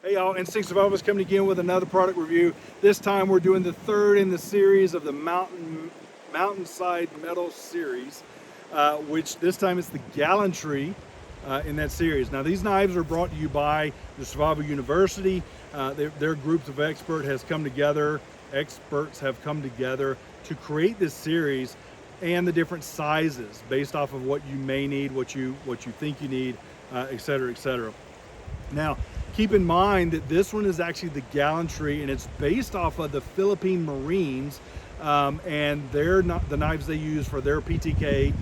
Hey y'all, Instinct Survival is coming again with another product review. This time we're doing the third in the series of the Mountainside Mettle Series, which this time is the Gallantry in that series. Now these knives are brought to you by the Survival University. Their groups of experts have come together to create this series and the different sizes based off of what you may need, what you think you need, etc., etc. Now, keep in mind that this one is actually the Gallantry, and it's based off of the Philippine Marines, and they're not the knives they use for their PTK,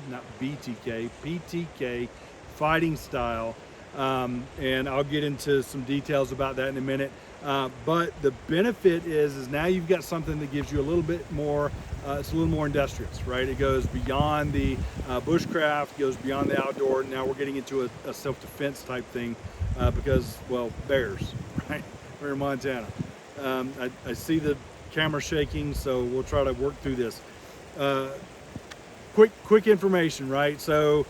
not BTK, PTK fighting style. And I'll get into some details about that in a minute. But the benefit is now you've got something that gives you a little bit more, it's a little more industrious, right? It goes beyond the bushcraft, goes beyond the outdoor. Now we're getting into a self-defense type thing because, well, bears, right? We're in Montana. I see the camera shaking, so we'll try to work through this. Quick information, right? So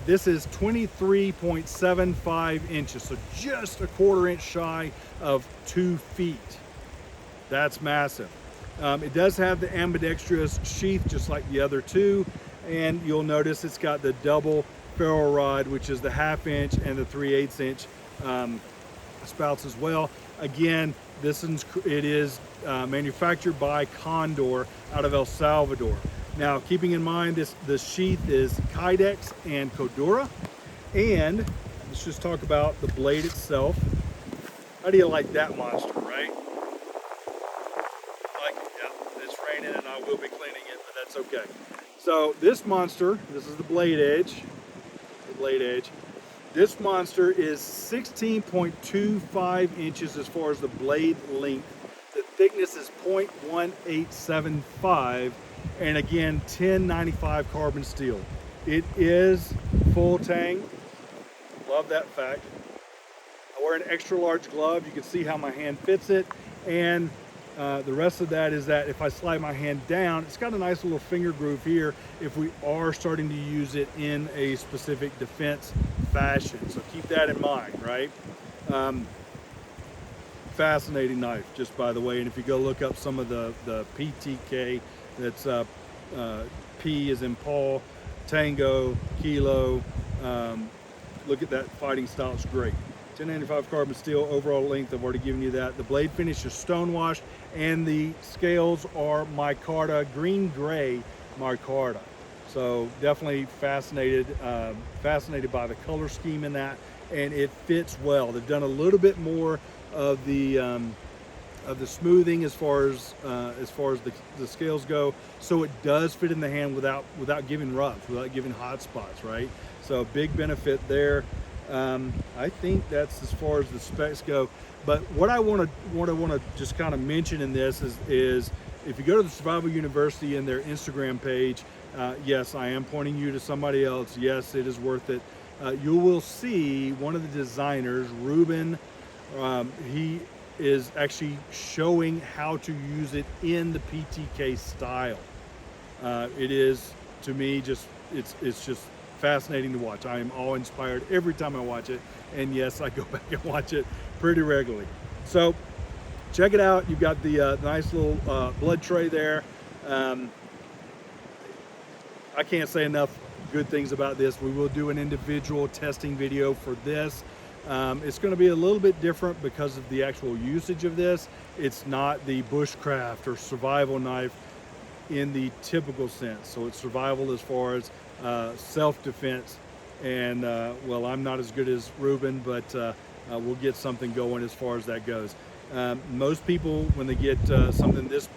this is 23.75 inches, so just a quarter inch shy of 2 feet. That's massive. It does have the ambidextrous sheath just like the other two, and you'll notice it's got the double ferrule rod, which is the 1/2 inch and the 3/8 inch spouts as well. Again, it is manufactured by Condor out of El Salvador. Now, keeping in mind the sheath is Kydex and Cordura, and let's just talk about the blade itself. How do you like that monster, right? Yeah, it's raining and I will be cleaning it, but that's okay. So this monster, this is the blade edge. This monster is 16.25 inches as far as the blade length. The thickness is 0.1875. And again, 1095 carbon steel. It is full tang. Love that fact. I wear an extra large glove. You can see how my hand fits it. And the rest of that is that if I slide my hand down, it's got a nice little finger groove here if we are starting to use it in a specific defense fashion. So keep that in mind, right? Fascinating knife, just by the way. And if you go look up some of the PTK, that's P is in Paul, Tango, Kilo. Look at that fighting style, it's great. 1095 carbon steel, overall length, I've already given you that. The blade finish is stone washed, and the scales are micarta, green gray micarta. So definitely fascinated by the color scheme in that, and it fits well. They've done a little bit more of the smoothing as far as the scales go, so it does fit in the hand without giving rubs, without giving hot spots, right? So big benefit there. I think that's as far as the specs go. But what I want to just kind of mention in this is if you go to the Survival University and their Instagram page, yes, I am pointing you to somebody else. Yes, it is worth it. You will see one of the designers, Ruben. He is actually showing how to use it in the PTK style. It is, to me, it's just fascinating to watch. I am awe-inspired every time I watch it, and yes, I go back and watch it pretty regularly. So check it out. You've got the nice little blood tray there. I can't say enough good things about this. We will do an individual testing video for this. It's going to be a little bit different because of the actual usage of this. It's not the bushcraft or survival knife in the typical sense. So it's survival as far as self-defense. And well, I'm not as good as Ruben, but we'll get something going as far as that goes. Most people, when they get something this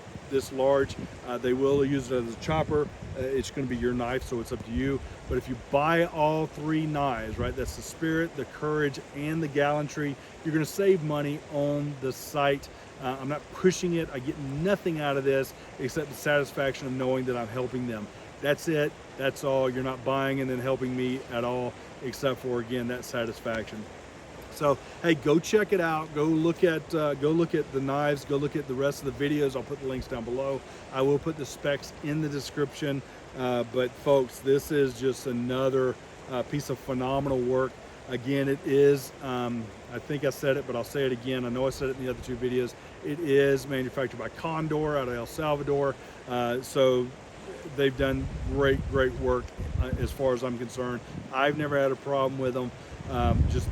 large, they will use it as a chopper. It's going to be your knife, so it's up to you. But if you buy all three knives, right, that's the Spirit, the Courage, and the Gallantry, you're going to save money on the site. I'm not pushing it. I get nothing out of this except the satisfaction of knowing that I'm helping them. That's it. That's all. You're not buying and then helping me at all, except for, again, that satisfaction. So, hey, go check it out. Go look at the knives. Go look at the rest of the videos. I'll put the links down below. I will put the specs in the description. But folks, this is just another piece of phenomenal work. Again, it is, I think I said it, but I'll say it again. I know I said it in the other two videos. It is manufactured by Condor out of El Salvador. So they've done great work as far as I'm concerned. I've never had a problem with them. Just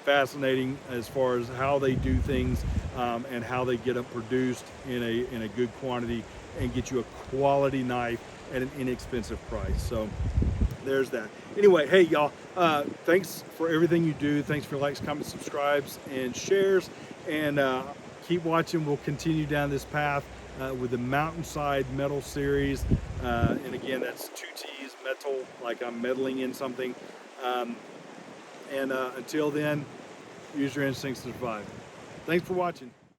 fascinating as far as how they do things, and how they get them produced in a good quantity and get you a quality knife at an inexpensive price. So there's that. Anyway, hey y'all, thanks for everything you do. Thanks for likes, comments, subscribes, and shares. And keep watching. We'll continue down this path with the Mountainside Mettle Series. And again, that's 2 T's, metal, like I'm meddling in something. And until then, use your instincts to survive. Thanks for watching.